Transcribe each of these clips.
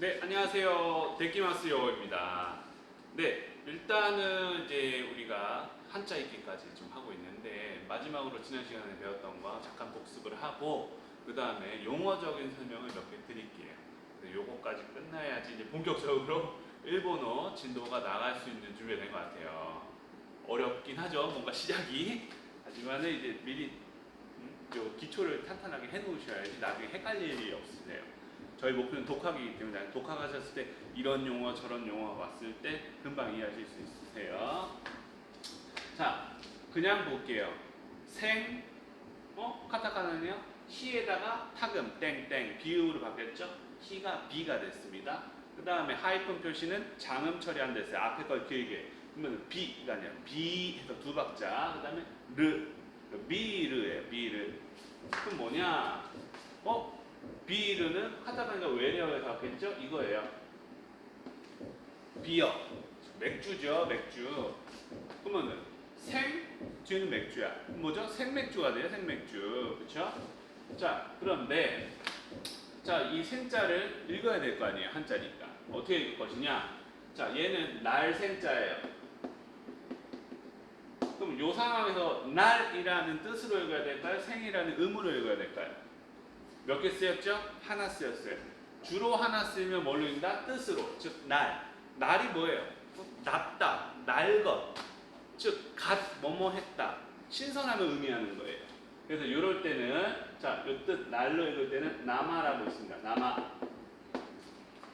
네, 안녕하세요. 데키마스요입니다. 네, 일단은 이제 우리가 한자 읽기까지 좀 하고 있는데 마지막으로 지난 시간에 배웠던 거 잠깐 복습을 하고 그 다음에 용어적인 설명을 몇 개 드릴게요. 요거까지 끝나야지 이제 본격적으로 일본어 진도가 나갈 수 있는 준비가 된 것 같아요. 어렵긴 하죠, 뭔가 시작이. 하지만은 이제 미리 요 기초를 탄탄하게 해놓으셔야지 나중에 헷갈릴 일이 없으세요. 저희 목표는 독학이기 때문에 독학하셨을 때 이런 용어 저런 용어 왔을 때 금방 이해하실 수 있으세요. 자, 그냥 볼게요. 생, 카타카나는요. 히에다가 타금, 땡땡, 비읍으로 바뀌었죠? 히가 비가 됐습니다. 그 다음에 하이픈 표시는 장음 처리 안 됐어요. 앞에 걸 길게. 그러면 비가 아니라 비 해서 두 박자. 그 다음에 르, 비르예요. 비르. 그럼 뭐냐? 비르는 카타카나가 외래어에서 왔겠죠? 이거예요. 비어. 맥주죠, 맥주. 그러면은 생 뒤에는 맥주야. 뭐죠? 생맥주가 돼요, 생맥주. 그렇죠? 자, 그런데 자, 이 생자를 읽어야 될 거 아니에요, 한자니까. 어떻게 읽을 것이냐? 자, 얘는 날 생자예요. 그럼 이 상황에서 날이라는 뜻으로 읽어야 될까요? 생이라는 음으로 읽어야 될까요? 몇 개 쓰였죠? 하나 쓰였어요. 주로 하나 쓰면 뭘로 읽는다? 뜻으로. 즉, 날. 날이 뭐예요? 낫다, 날것. 즉, 뭐뭐 했다. 신선함을 의미하는 거예요. 그래서 이럴 때는, 자, 요 뜻, 날로 읽을 때는 나마라고 있습니다. 나마.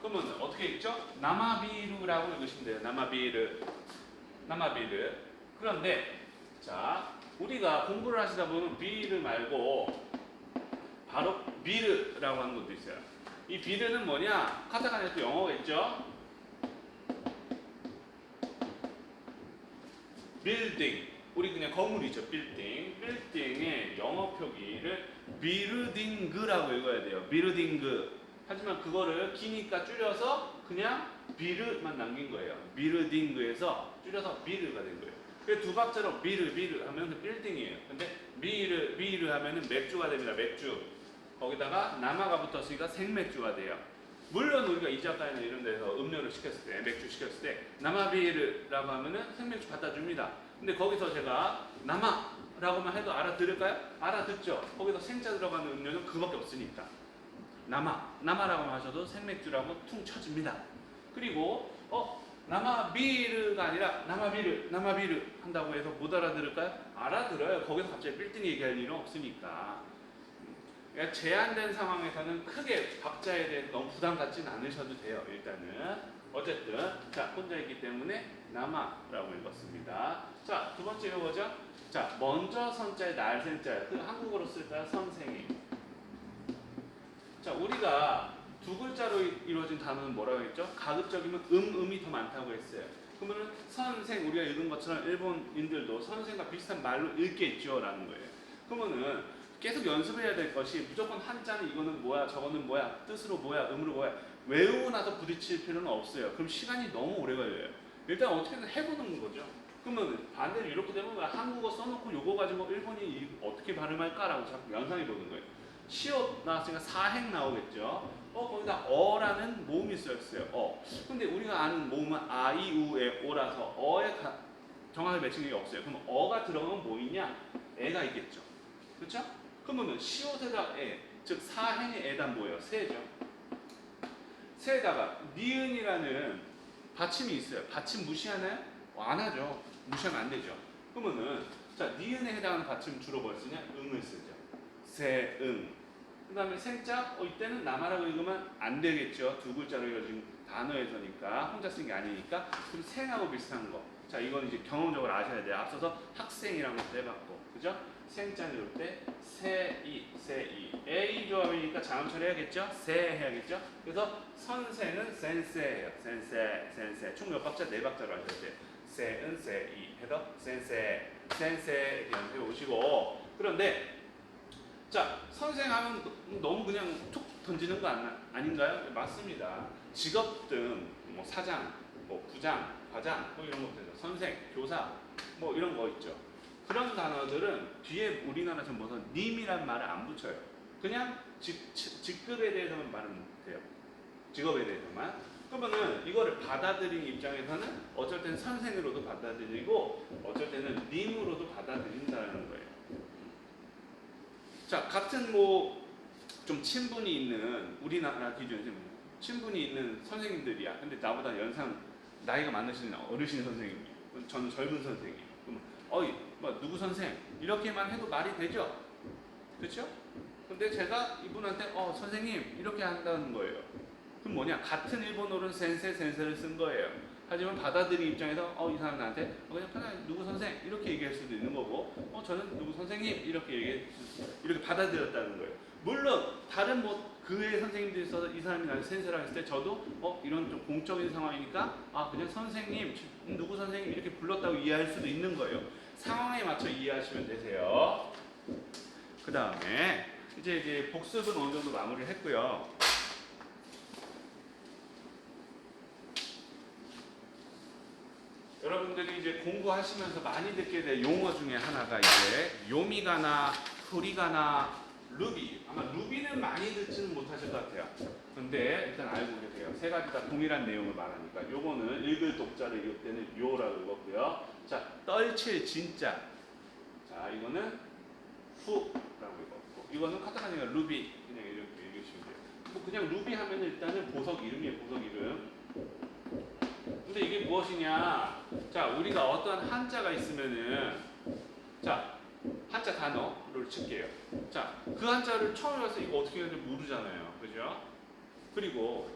그러면 어떻게 읽죠? 나마비루라고 읽으시면 돼요. 나마비르. 나마비르. 그런데, 자, 우리가 공부를 하시다 보면 비르 말고, 바로 비르라고 하는 것도 있어요. 이 비르는 뭐냐? 카타카나에서 영어겠죠? 빌딩. 우리 그냥 건물이죠. 빌딩. 빌딩의 영어 표기를 비르딩그라고 읽어야 돼요. 비르딩그. 하지만 그거를 기니까 줄여서 그냥 비르만 남긴 거예요. 비르딩그에서 줄여서 비르가 된 거예요. 그래서 두 박자로 비르 하면 빌딩이에요. 근데 비르 하면은 맥주가 됩니다. 맥주. 거기다가 남아가 붙었으니까 생맥주가 돼요. 물론 우리가 이자카야나 이런 데서 음료를 시켰을 때, 맥주 시켰을 때 나마비르라고 하면은 생맥주 갖다 줍니다. 근데 거기서 제가 나마라고만 해도 알아들을까요? 알아듣죠. 거기서 생자 들어가는 음료는 그거밖에 없으니까. 나마라고 하셔도 생맥주라고 퉁 쳐집니다. 그리고 나마비르가 아니라 나마비르 한다고 해서 못 알아들을까요? 알아들어요. 거기서 갑자기 빌딩 얘기할 일은 없으니까. 그러니까 제한된 상황에서는 크게 박자에 대해서 너무 부담 갖지는 않으셔도 돼요. 일단은 어쨌든 자, 혼자 있기 때문에 남아라고 읽었습니다. 자, 두 번째 이거죠. 자, 먼저 선자에 날생자예요. 그 한국어로 쓸 때 선생님. 자, 우리가 두 글자로 이루어진 단어는 뭐라고 했죠? 가급적이면 음이 더 많다고 했어요. 그러면은 선생, 우리가 읽은 것처럼 일본인들도 선생과 비슷한 말로 읽겠죠 라는 거예요. 그러면은 계속 연습해야 될 것이 무조건 한자는 이거는 뭐야 저거는 뭐야 뜻으로 뭐야 음으로 뭐야 외우고 나서 부딪힐 필요는 없어요. 그럼 시간이 너무 오래 걸려요. 일단 어떻게든 해보는 거죠. 그러면 반대로 이렇게 되면 한국어 써놓고 요거 가지고 일본이 어떻게 발음할까라고 자꾸 연상해 보는 거예요. 시옷 나왔으니까 사행 나오겠죠. 거기다 어라는 모음이 쓰였어요. 근데 우리가 아는 모음은 아, 이, 우의 오라서 어에 정확하게 맺힌 게 없어요. 그럼 어가 들어가면 뭐 있냐? 애가 있겠죠. 그렇죠? 그러면 시옷에다 애, 즉 사행의 애단 뭐예요? 새죠. 새에다가 니은이라는 받침이 있어요. 받침 무시하나요? 안 하죠. 무시하면 안 되죠. 그러면은 자 니은에 해당하는 받침 주로 뭘 쓰냐? 응을 쓰죠. 새응. 그 다음에 생자, 이때는 남아라고 읽으면 안 되겠죠. 두 글자로 이어진 단어에서니까 혼자 쓴 게 아니니까. 그럼 생하고 비슷한 거. 자 이건 이제 경험적으로 아셔야 돼요. 앞서서 학생이라는 것도 해봤고, 그죠? 생자 이럴 때 세이. A 조합이니까 자음 처리해야겠죠? 세 해야겠죠? 그래서 선생은 센세예요. 센세. 총 몇 박자? 네 박자로 하셔야 돼요. 세은 세이 해서 센세 연습해 오시고. 그런데 자, 선생하면 너무 그냥 툭 던지는 거 아닌가요? 맞습니다. 직업 등, 뭐 사장, 뭐 부장, 과장, 뭐 이런 것들, 선생, 교사, 뭐 이런 거 있죠. 그런 단어들은 뒤에 우리나라에서 님이란 말을 안 붙여요. 그냥 직급에 대해서만 말은 돼요. 직업에 대해서만. 그러면은 이거를 받아들인 입장에서는 어쩔 때는 선생으로도 받아들이고 어쩔 때는 님으로도 받아들인다는 거예요. 자, 같은 뭐 좀 친분이 있는 우리나라 기준에서 친분이 있는 선생님들이야. 근데 나보다 나이가 많으신 어르신 선생님이, 저는 젊은 선생님. 그럼 어이, 뭐 누구 선생 이렇게만 해도 말이 되죠. 그렇죠? 근데 제가 이분한테 선생님 이렇게 한다는 거예요. 그럼 뭐냐? 같은 일본어로는 센세를 쓴 거예요. 하지만 받아들인 입장에서 이 사람 나한테 그냥 편하게 누구 선생 이렇게 얘기할 수도 있는 거고 저는 누구 선생님 이렇게 받아들였다는 거예요. 물론 다른 뭐 그 외의 선생님들이 있어서 이 사람이 나한테 센세라고 했을 때 저도 이런 좀 공적인 상황이니까 그냥 선생님 누구 선생님 이렇게 불렀다고 이해할 수도 있는 거예요. 상황에 맞춰 이해하시면 되세요. 그 다음에 이제 복습은 어느 정도 마무리를 했고요. 여러분들이 이제 공부하시면서 많이 듣게 될 용어 중에 하나가 이제 요미가나, 후리가나, 루비. 아마 루비는 많이 듣지는 못하실 것 같아요. 근데 일단 알고 계세요. 세 가지 다 동일한 내용을 말하니까. 요거는 읽을 독자를 읽을 때는 요라고 읽었고요. 자, 떨칠 진짜. 자, 이거는 후라고 읽었고. 이거는 카타카나가 루비. 그냥 이렇게 읽으시면 돼요. 뭐 그냥 루비 하면 일단은 보석 이름이에요. 보석 이름. 근데 이게 무엇이냐? 자, 우리가 어떤 한자가 있으면은 자, 한자 단어를 칠게요. 자, 그 한자를 처음 와서 이거 어떻게 하는지 모르잖아요. 그죠? 그리고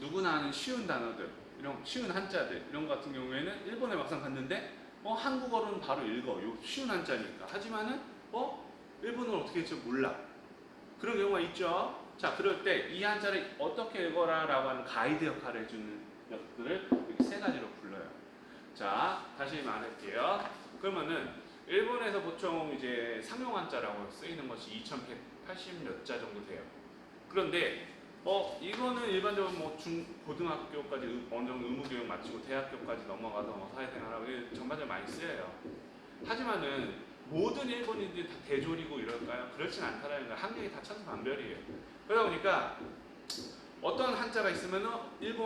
누구나 아는 쉬운 단어들, 이런 쉬운 한자들 이런 거 같은 경우에는 일본에 막상 갔는데 한국어로는 바로 읽어. 요 쉬운 한자니까. 하지만은 일본어를 어떻게 할지 몰라. 그런 경우가 있죠. 자, 그럴 때 이 한자를 어떻게 읽어라라고 하는 가이드 역할을 해주는 것들을 이렇게 세 가지로 불러요. 자, 다시 말할게요. 그러면은 일본에서 보통 이제 상용 한자라고 쓰이는 것이 2180몇 자 정도 돼요. 그런데 이거는 일반적으로 뭐 고등학교까지 어느 정도 의무 교육 마치고 대학교까지 넘어가서 뭐 사회생활하고 전반적으로 많이 쓰여요. 하지만은 모든 일본인들이 다 대졸이고 이럴까요? 그렇진 않다라는 거. 한국이 다 천차만별이에요. 그러다 보니까 어떤 한자가 있으면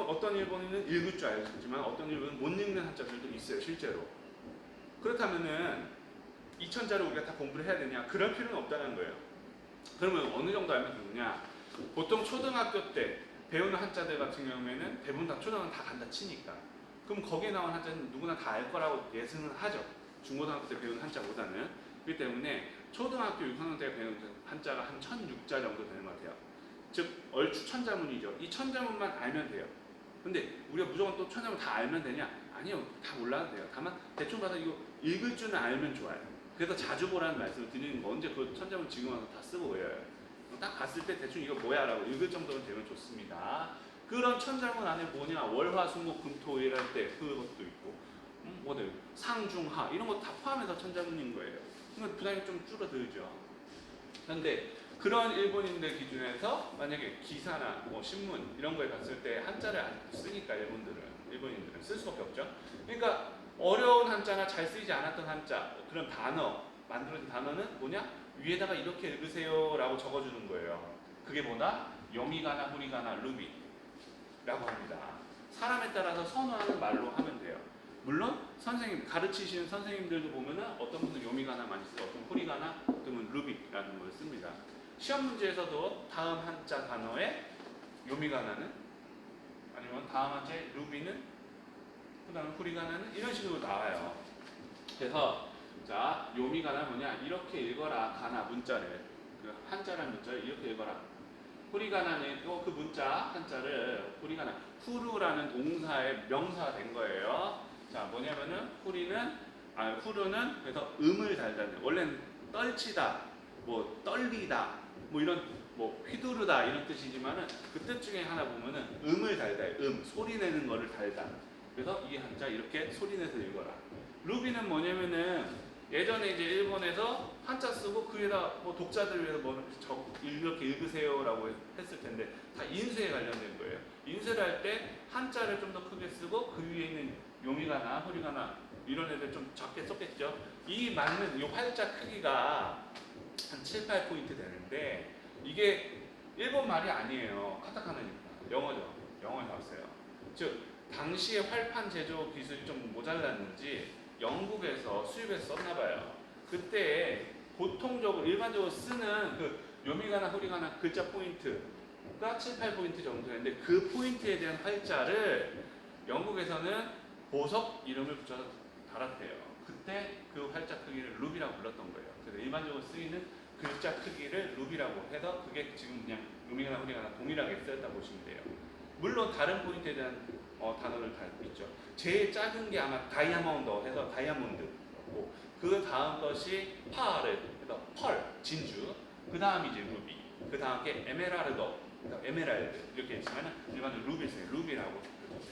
어떤 일본인은 읽을 줄 알지만 어떤 일본은 못 읽는 한자들도 있어요, 실제로. 그렇다면은 2000자를 우리가 다 공부를 해야 되냐? 그럴 필요는 없다는 거예요. 그러면 어느 정도 알면 되느냐? 보통 초등학교 때 배우는 한자들 같은 경우에는 대부분 다 초등학교 다 간다 치니까. 그럼 거기에 나온 한자는 누구나 다 알 거라고 예상은 하죠. 중고등학교 때 배우는 한자보다는. 그렇기 때문에 초등학교 6학년 때 배우는 한자가 한 1006자 정도 되는 것 같아요. 즉 얼추 천자문이죠. 이 천자문만 알면 돼요. 근데 우리가 무조건 또 천자문 다 알면 되냐? 아니요. 다 몰라도 돼요. 다만 대충 봐서 이거 읽을 줄은 알면 좋아요. 그래서 자주 보라는 말씀을 드리는 거. 언제 그 천자문 지금 와서 다 쓰고 외워요. 딱 봤을 때 대충 이거 뭐야 라고 읽을 정도는 되면 좋습니다. 그런 천자문 안에 뭐냐? 월화수목금토 이럴 때 그것도 있고 뭐들 상중하 이런 거 다 포함해서 천자문인 거예요. 그러니까 분량이 좀 줄어들죠. 그런데 그런 일본인들 기준에서 만약에 기사나 뭐 신문 이런 거에 갔을 때 한자를 안 쓰니까 일본인들은 쓸 수밖에 없죠. 그러니까 어려운 한자나 잘 쓰이지 않았던 한자 그런 단어 만들어진 단어는 뭐냐? 위에다가 이렇게 읽으세요 라고 적어주는 거예요. 그게 뭐다? 요미가나 후리가나 루비라고 합니다. 사람에 따라서 선호하는 말로 하면 돼요. 물론 가르치시는 선생님들도 보면은 어떤 분은 요미가나 많이 쓰고 어떤 후리가나 어떤 분은 루비라는 걸 씁니다. 시험 문제에서도 다음 한자 단어에 요미가나는 아니면 다음 한자에 루비는 그 다음 후리가나는 이런 식으로 나와요. 그래서 자 요미가나 뭐냐 이렇게 읽어라 가나 문자를 그 한자라는 문자를 이렇게 읽어라. 후리가나는 그 문자 한자를 후리가나 후루라는 동사의 명사가 된 거예요. 자 뭐냐면은 후루는 그래서 음을 달다는 원래는 떨치다 뭐 떨리다 뭐 이런 뭐 휘두르다 이런 뜻이지만은 그 뜻 중에 하나 보면은 음을 달다 소리 내는 거를 달다. 그래서 이 한자 이렇게 소리 내서 읽어라. 루비는 뭐냐면은 예전에 이제 일본에서 한자 쓰고 그 위에다 뭐 독자들 위해서 뭐 이렇게 읽으세요라고 했을 텐데 다 인쇄에 관련된 거예요. 인쇄를 할 때 한자를 좀 더 크게 쓰고 그 위에 있는 요미가나 후리가나 이런 애들 좀 작게 썼겠죠. 이 맞는 이 활자 크기가 한 7, 8포인트 되는데 이게 일본 말이 아니에요. 카타카나니까. 영어죠. 영어에서 왔어요. 즉 당시에 활판 제조 기술이 좀 모자랐는지 영국에서 수입해서 썼나 봐요. 그때 보통적으로 일반적으로 쓰는 그 요미가나 후리가나 글자 포인트가 7, 8포인트 정도였는데 그 포인트에 대한 활자를 영국에서는 보석 이름을 붙여서 달았대요. 그때 그 활자 크기를 루비라고 불렀던 거예요. 그래서 일반적으로 쓰이는 글자 크기를 루비라고 해서 그게 지금 그냥 요미가나 후리가나 동일하게 쓰였다고 보시면 돼요. 물론 다른 포인트에 대한 단어를 다 있죠. 제일 작은 게 아마 다이아몬드 해서 다이아몬드고 그 다음 것이 파르 해서 펄 진주 그 다음이 이제 루비 그 다음 게 에메랄드 에메랄드 이렇게 있지만 일반적으로 루비라고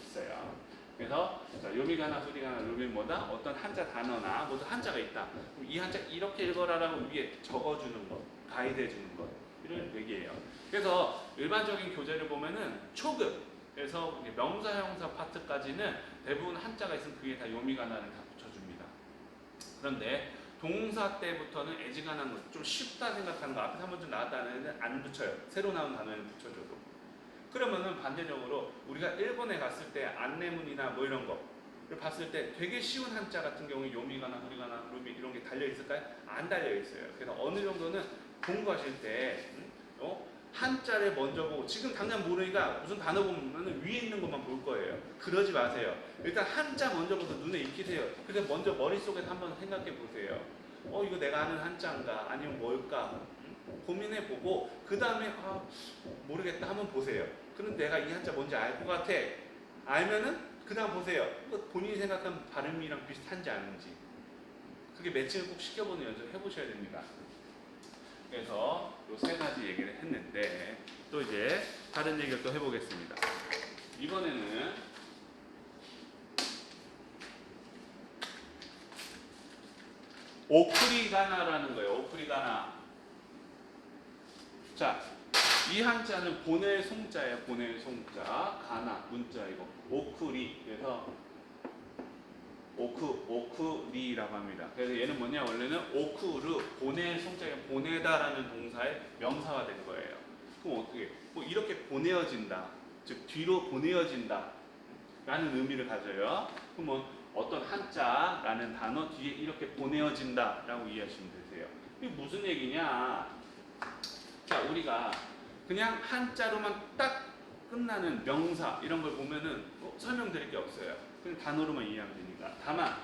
했어요. 그래서 요미가나 후리가나 루비보다 어떤 한자 단어나 모두 한자가 있다. 그럼 이 한자 이렇게 읽어라라고 위에 적어주는 것, 가이드해주는 것 이런 얘기예요. 그래서 일반적인 교재를 보면은 초급에서 명사, 형사 파트까지는 대부분 한자가 있으면 그게 다 요미가나를 다 붙여줍니다. 그런데 동사 때부터는 애지간한 것, 좀 쉽다 생각하는 거 앞에 한 번쯤 나왔다는 애는 안 붙여요. 새로 나온 단어는 붙여줘도. 그러면은 반대적으로 우리가 일본에 갔을 때 안내문이나 뭐 이런 거를 봤을 때 되게 쉬운 한자 같은 경우에 요미가나 후리가나 루비 이런 게 달려 있을까요? 안 달려 있어요. 그래서 어느 정도는 공부하실 때 한자를 먼저 보고 지금 당장 모르니까 무슨 단어 보면 위에 있는 것만 볼 거예요. 그러지 마세요. 일단 한자 먼저 보서 눈에 익히세요. 그래서 먼저 머릿속에서 한번 생각해 보세요. 이거 내가 아는 한자인가 아니면 뭘까 고민해 보고 그 다음에 모르겠다 한번 보세요. 그럼 내가 이 한자 뭔지 알 것 같아. 알면은 그 다음 보세요. 본인이 생각하는 발음이랑 비슷한지 아닌지. 그게 매칭을 꼭 시켜보는 연습 해보셔야 됩니다. 그래서 요 세 가지 얘기를 했는데 또 이제 다른 얘기를 또 해보겠습니다. 이번에는 오쿠리가나라는 거예요. 오쿠리가나. 자, 이 한자는 보낼 송자예요. 보낼 송자. 가나 문자이고 오쿠리. 그래서 오쿠리라고 합니다. 그래서 얘는 뭐냐? 원래는 오쿠르 보낼 송자가 보내다라는 동사의 명사가 된 거예요. 그럼 어떻게? 뭐 이렇게 보내어진다. 즉 뒤로 보내어진다. 라는 의미를 가져요. 그럼 뭐 어떤 한자라는 단어 뒤에 이렇게 보내어진다 라고 이해하시면 되세요. 이게 무슨 얘기냐? 자, 우리가 그냥 한자로만 딱 끝나는 명사 이런 걸 보면은 설명드릴 게 없어요. 그냥 단어로만 이해하면 되니까. 다만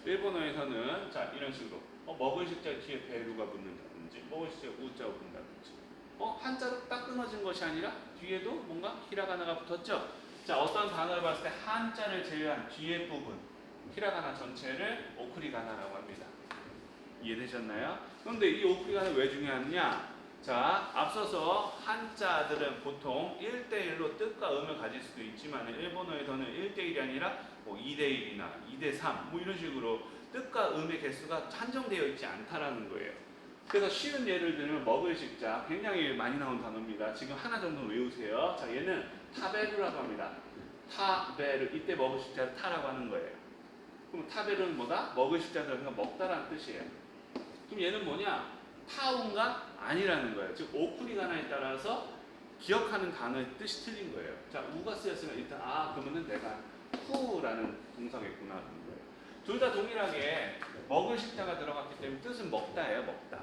일본어에서는 자 이런 식으로 먹을 식자 뒤에 배루가 붙는다든지 먹을 식자 우자가 붙는다든지 한자로 딱 끊어진 것이 아니라 뒤에도 뭔가 히라가나가 붙었죠. 자 어떤 단어를 봤을 때 한자를 제외한 뒤에 부분 히라가나 전체를 오쿠리가나라고 합니다. 이해되셨나요? 그런데 이 오쿠리가나는 왜 중요하냐? 자, 앞서서 한자들은 보통 1대1로 뜻과 음을 가질 수도 있지만 일본어에서는 1대1이 아니라 뭐 2대1이나 2대3 뭐 이런 식으로 뜻과 음의 개수가 한정되어 있지 않다라는 거예요. 그래서 쉬운 예를 들면 먹을 식자 굉장히 많이 나온 단어입니다. 지금 하나 정도 외우세요. 자, 얘는 타베루라고 합니다. 타베루 이때 먹을 식자를 타라고 하는 거예요. 그럼 타베루는 뭐다? 먹을 식자들 그러니까 먹다라는 뜻이에요. 그럼 얘는 뭐냐? 타운가 아니라는 거예요. 즉 오쿠리가나에 따라서 기억하는 단어의 뜻이 틀린 거예요. 자 우가 쓰였으면 일단 그러면은 내가 후라는 동사겠구나 하는 거예요. 둘 다 동일하게 먹을 식자가 들어갔기 때문에 뜻은 먹다예요. 먹다.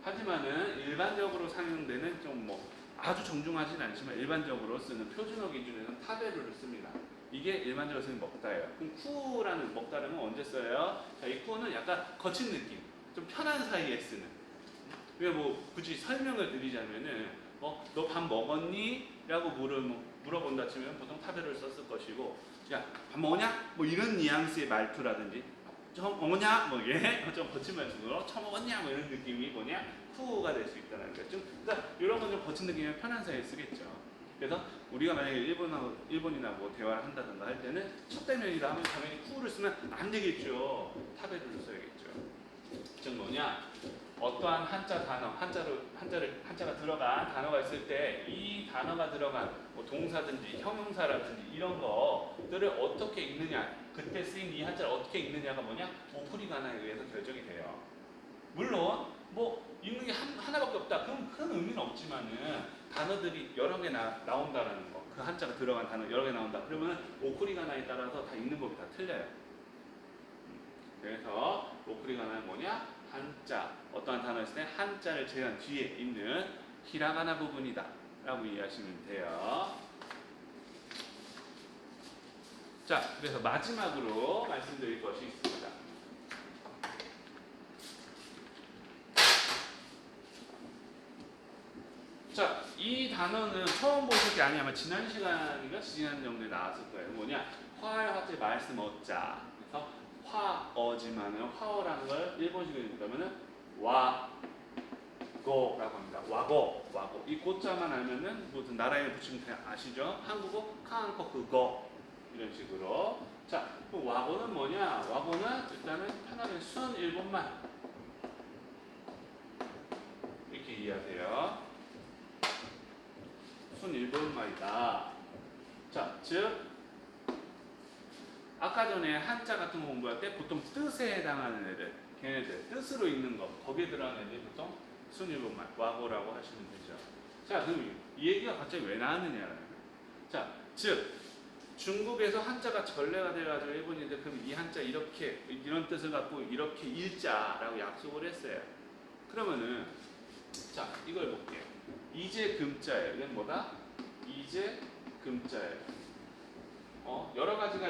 하지만은 일반적으로 사용되는 좀 뭐 아주 정중하진 않지만 일반적으로 쓰는 표준어 기준에서는 타베루를 씁니다. 이게 일반적으로 쓰는 먹다예요. 그럼 쿠라는 먹다는 건 언제 써요? 자, 이 쿠는 약간 거친 느낌, 좀 편한 사이에 쓰는. 그러니까 뭐 굳이 설명을 드리자면은 너 밥 먹었니? 라고 물어본다 치면 보통 타베를 썼을 것이고 야 밥 먹었냐? 뭐 이런 뉘앙스의 말투라든지 처음 먹었냐? 뭐 예? 좀 거친 말투로 처음 먹었냐? 뭐 이런 느낌이 뭐냐? 후가 될 수 있다는 거죠. 그러니까 이런 건 좀 거친 느낌이면 편한 사이에 쓰겠죠. 그래서 우리가 만약에 일본이나 뭐 대화를 한다든가 할 때는 첫 대면이라 하면 당연히 후를 쓰면 안 되겠죠. 타베를 써야겠죠. 즉 뭐냐? 어떠한 한자 단어, 한자가 들어간 단어가 있을 때 이 단어가 들어간 뭐 동사든지 형용사라든지 이런 것들을 어떻게 읽느냐, 그때 쓰인 이 한자를 어떻게 읽느냐가 뭐냐? 오쿠리가나에 의해서 결정이 돼요. 물론 뭐 읽는 게 하나밖에 없다. 그럼 큰 의미는 없지만은 단어들이 여러 개 나온다라는 거. 그 한자가 들어간 단어 여러 개 나온다. 그러면 오쿠리가나에 따라서 다 읽는 법이 다 틀려요. 그래서 오쿠리가나는 뭐냐? 한자. 어떠한 단어 있을 때 한자를 제한 뒤에 있는 히라가나 부분이다. 라고 이해하시면 돼요. 자, 그래서 마지막으로 말씀드릴 것이 있습니다. 자, 이 단어는 처음 보실 게 아니야. 아마 지난 시간인가 지난 정도에 나왔을 거예요. 뭐냐? 화해화제 말씀 어자. 그래서 화어지만은 화어라는 걸 일본식으로 읽다면은 와고라고 합니다. 와고. 이 고자만 알면은 무슨 나라에 붙이면 그냥 아시죠? 한국어 한국어 이런 식으로. 자, 그럼 와고는 뭐냐? 와고는 일단은 편하게 순 일본말 이렇게 이해하세요. 순 일본말이다. 자, 즉 아까 전에 한자 같은 거 공부할 때 보통 뜻에 해당하는 애들, 걔네들 뜻으로 읽는 거 거기에 들어가는 애들 보통 순 일본말 와고라고 하시면 되죠. 자, 그럼 이 얘기가 갑자기 왜 나왔느냐? 자, 즉 중국에서 한자가 전래가 돼가지고 일본인들 그럼 이 한자 이렇게 이런 뜻을 갖고 이렇게 읽자라고 약속을 했어요. 그러면은 자, 이걸 볼게요. 이제 금자예요. 이건 뭐다? 이제 금자예요. 여러 가지가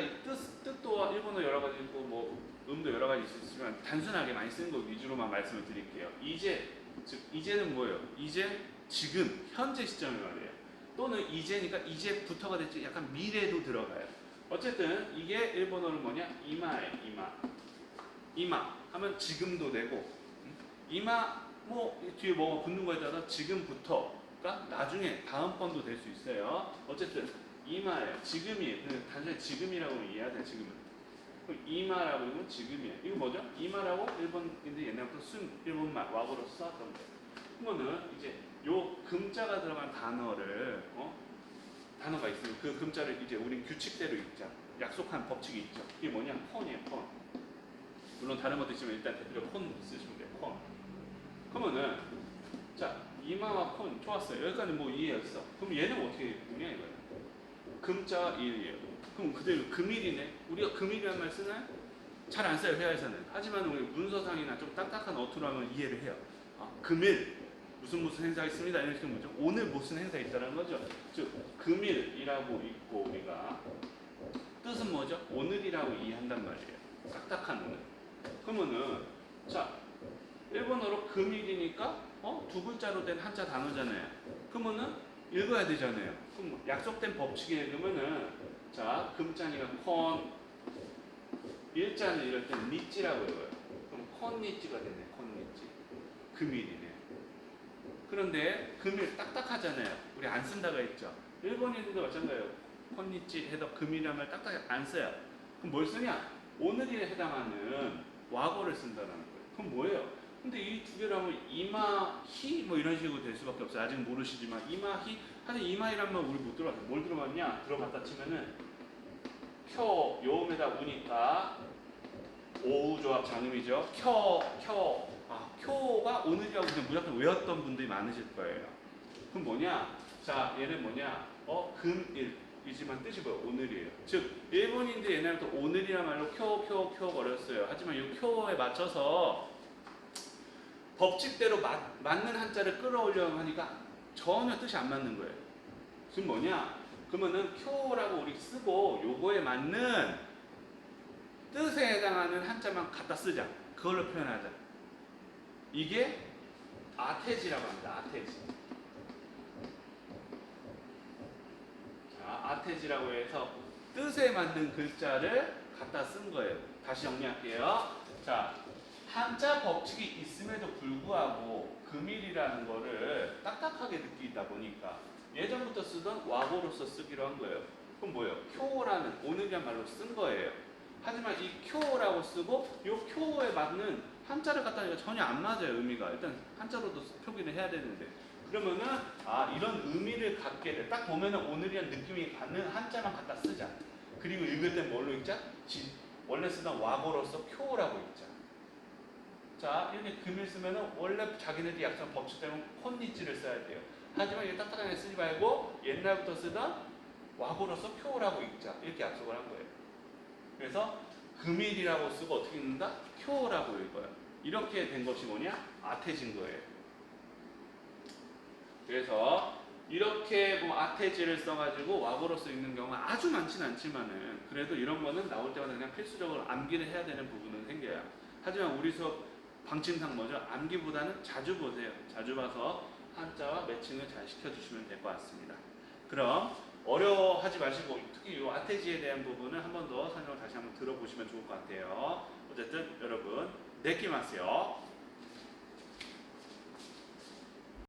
뜻도 일본어 여러 가지 있고 뭐 음도 여러 가지 있지만 단순하게 많이 쓰는 거 위주로만 말씀을 드릴게요. 이제 즉 이제는 뭐예요? 이제 지금 현재 시점을 말해요. 또는 이제니까 이제부터가 됐지 약간 미래도 들어가요. 어쨌든 이게 일본어는 뭐냐? 이마예요. 이마 하면 지금도 되고 이마 뭐 뒤에 뭐가 붙는 거에 따라서 지금부터가 나중에 다음번도 될 수 있어요. 어쨌든 이마예요. 지금이에요. 단순히 지금이라고 이해하세요. 지금은. 이마라고 하면 지금이에요. 이거 뭐죠? 이마라고 일본인들 옛날부터 순 일본말 와고로 써왔던 거예요. 그러면은 이제 요 금자가 들어간 단어가 있으면 그 금자를 이제 우리 규칙대로 읽자. 약속한 법칙이 있죠. 이게 뭐냐? 폰이에요. 폰. 물론 다른 것도 있지만 일단 대표적으로 폰 쓰시면 돼요. 폰. 그러면은 자 이마와 폰 좋았어요. 여기까지 뭐 이해했어. 그럼 얘는 어떻게 읽느냐 이거예요. 금자와 일이에요. 그럼 그대로 금일이네. 우리가 금일이라는 말 쓰나요? 잘 안 써요. 회화에서는. 하지만 우리 문서상이나 좀 딱딱한 어투로 하면 이해를 해요. 금일 무슨 행사가 있습니다. 이런 식으로 뭐죠? 오늘 무슨 행사가 있다는 거죠. 즉 금일이라고 읽고 우리가 뜻은 뭐죠? 오늘이라고 이해한단 말이에요. 딱딱한 오늘. 그러면은 자 일본어로 금일이니까 두 글자로 된 한자 단어잖아요. 그러면은 읽어야 되잖아요. 그럼 약속된 법칙에 읽으면은 자 금자니까 콘 일자는 이럴 때는 니찌라고 읽어요. 그럼 콘니찌가 되네. 콘니찌. 금일이네. 그런데 금일 딱딱하잖아요. 우리 안 쓴다고 했죠. 일본인들도 마찬가지예요. 콘니찌 해서 금일이란 말 딱딱하게 안 써요. 그럼 뭘 쓰냐? 오늘에 해당하는 와고를 쓴다는 거예요. 그럼 뭐예요? 근데 이 두 개를 하면 이마히 뭐 이런 식으로 될 수밖에 없어요. 아직 모르시지만 이마히 하여튼 이마이란 말 우리 못 들어봤어요. 뭘 들어봤냐? 들어봤다 치면은 켜 요음에다 우니까 오우 조합 장음이죠. 켜가 오늘이라고 그냥 무조건 외웠던 분들이 많으실 거예요. 그럼 뭐냐? 자 얘는 뭐냐? 금일이지만 뜻이 뭐예요? 오늘이에요. 즉 일본인들 옛날부터 오늘이란 말로 켜 거렸어요. 하지만 이 켜에 맞춰서 법칙대로 맞는 한자를 끌어올려고 하니까 전혀 뜻이 안 맞는 거예요. 지금 뭐냐? 그러면은 쿄라고 우리 쓰고 요거에 맞는 뜻에 해당하는 한자만 갖다 쓰자. 그걸로 표현하자. 이게 아테지라고 합니다. 아테지. 자, 아테지라고 해서 뜻에 맞는 글자를 갖다 쓴 거예요. 다시 정리할게요. 자, 한자 법칙이 있음에도 불구하고 금일이라는 거를 딱딱하게 느끼다 보니까 예전부터 쓰던 와고로서 쓰기로 한 거예요. 그럼 뭐예요? 쿄라는 오늘이란 말로 쓴 거예요. 하지만 이 쿄라고 쓰고 이 쿄에 맞는 한자를 갖다 하니까 전혀 안 맞아요. 의미가. 일단 한자로도 표기를 해야 되는데 그러면은 이런 의미를 갖게 돼. 딱 보면은 오늘이란 느낌이 받는 한자만 갖다 쓰자. 그리고 읽을 땐 뭘로 읽자? 원래 쓰던 와고로서 쿄라고 읽자. 자, 이렇게 금일 쓰면은 원래 자기네들이 약속한 법칙 때문에 콘니찌를 써야 돼요. 하지만 이 딱딱하게 쓰지 말고 옛날부터 쓰던 와고로서 쿄라고 읽자. 이렇게 약속을 한 거예요. 그래서 금일이라고 쓰고 어떻게 읽는다? 쿄라고 읽어요. 이렇게 된 것이 뭐냐? 아테지인 거예요. 그래서 이렇게 뭐 아테지를 써가지고 와고로서 읽는 경우가 아주 많지는 않지만은 그래도 이런 거는 나올 때마다 그냥 필수적으로 암기를 해야 되는 부분은 생겨요. 하지만 우리 수업 방침상 뭐죠? 암기보다는 자주 보세요. 자주 봐서 한자와 매칭을 잘 시켜주시면 될 것 같습니다. 그럼 어려워하지 마시고 특히 이 아테지에 대한 부분은 한 번 더 설명을 다시 한번 들어보시면 좋을 것 같아요. 어쨌든 여러분 내끼마세요.